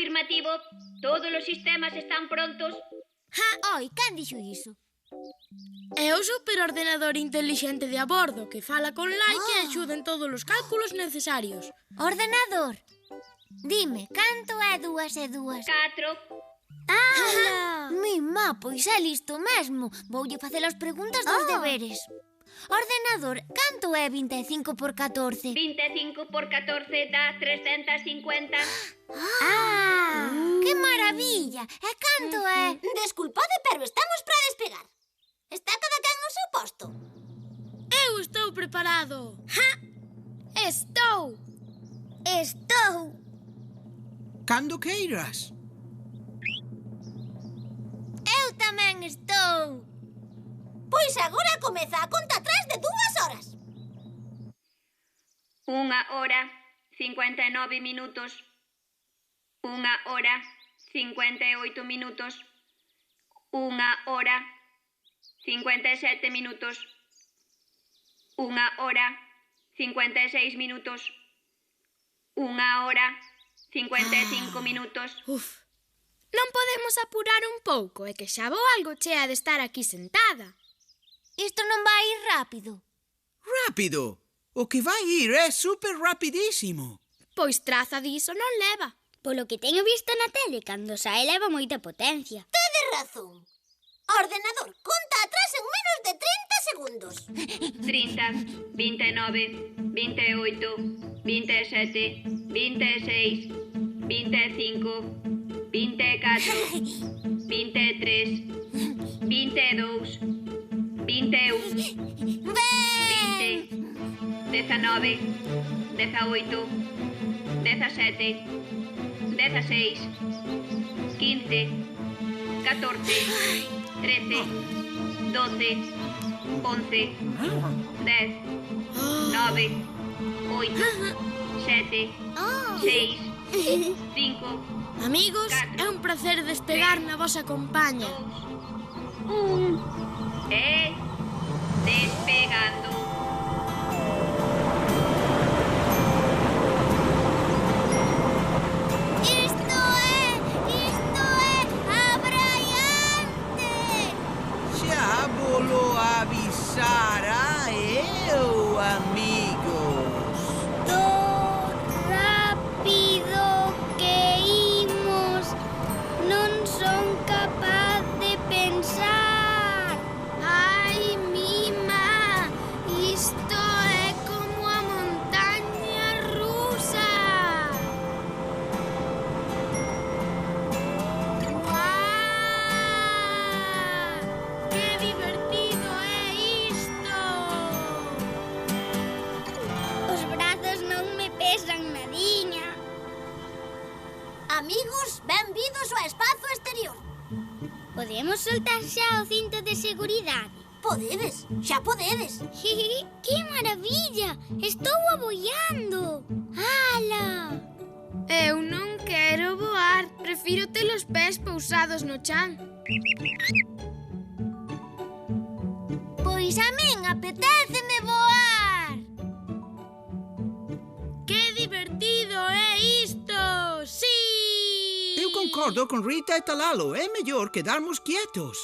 Afirmativo. Todos os sistemas están prontos. Oi, quen dixo iso? É o superordenador intelixente de a bordo que fala con Light e axuda en todos os cálculos necesarios. Ordenador, dime, canto é 2 e 2? 4. Mima, pois é listo mesmo. Voulle facer as preguntas dos deberes. Ordenador, canto é 25 por 14? 25 por 14 dá 350. ¡Que maravilla! E canto é? Desculpade, pero estamos para despegar. Está cada quen no seu posto. Eu estou preparado. Estou. Cando queiras. Eu tamén estou. Pois agora comeza a conta atrás de 2 horas. 1 hora, 59 minutos. 1 hora, 58 minutos. 1 hora, 57 minutos. 1 hora, 56 minutos. 1 hora, 55 minutos. Non podemos apurar un pouco, é que xa vou algo chea de estar aquí sentada. Isto non vai ir rápido. Rápido! O que vai ir é super rapidísimo. Pois traza diso non leva. Polo que teño visto na tele, cando sae leva moita potencia. Tedes razón. Ordenador, conta atrás en menos de 30 segundos. 30, 29, 28, 27, 26, 25, 24, 23, 22, 21, 20, 19, 18, 17, 16, 15, 14, 13, 12, 11, 10, 9, 8, 7, 6, 5. Amigos, é un placer despegar na vosa compaña. 1. E despegando. Isto é abraiante. Xa volo avisara eu, amigos. Do rápido que imos, non son capaz de pensar. Ai, Mima, isto é como a montaña rusa. ¡Que divertido é isto! Os brazos non me pesan nadiña. Amigos, benvidos ao espazo exterior. Podemos soltar xa o cinto de seguridade. Podedes, xa podedes. ¡Que maravilla! Estou aboiando. ¡Hala! Eu non quero voar, prefiro ter os pés pousados no chan. Pois a min apetéceme voar. ¡Que divertido é isto! ¡Sí! Eu concordo con Rita e Talalo. É mellor quedarmos quietos.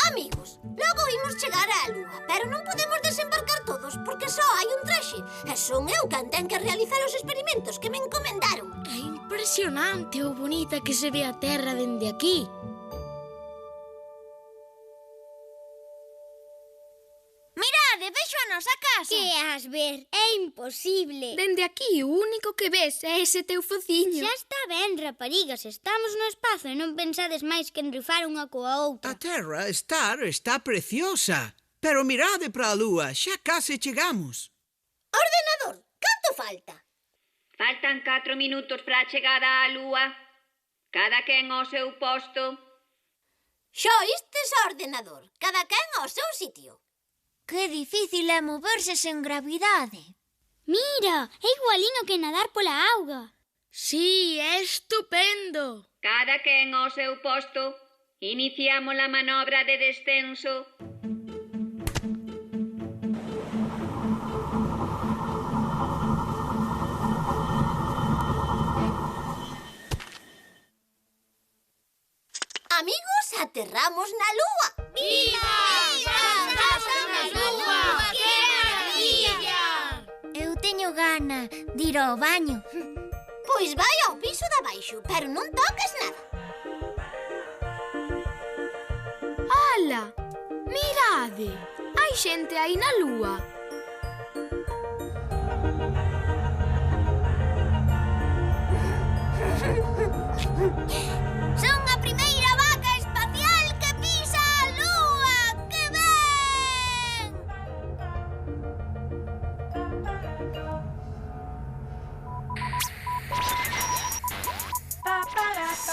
Amigos, logo imos chegar á Lúa, pero non podemos desembarcar todos porque só hai un traxe. E son eu quen ten que realizar os experimentos que me encomendaron. É impresionante o bonita que se ve a terra dende aquí. Mirade, vexo a nosa casa. Que has ver? É imposible. Dende aquí o único que ves é ese teu fociño. Xa está ben, raparigas, estamos no espazo e non pensades máis que en rifar unha coa outra. A terra está preciosa. Pero mirade para a lúa, xa case chegamos. Ordenador, canto falta? Faltan 4 minutos para a chegada á Lúa. Cada quen ao seu posto. Xa oístes, ordenador, cada quen ao seu sitio. Que difícil é moverse sen gravidade. Mira, é igualiño que nadar pola auga. Sí, é estupendo. Cada quen ao seu posto. Iniciamos a manobra de descenso. aterramos na lúa. Viva! Estamos na lúa! Que maravilla! Eu teño gana de ir ao baño. Pois vai ao piso de abaixo, pero non toques nada. Ala, mirade, hai xente aí na lúa. Son a primeira vaca espacial que pisa a lúa. Que ben! Ba-ba-da-ba.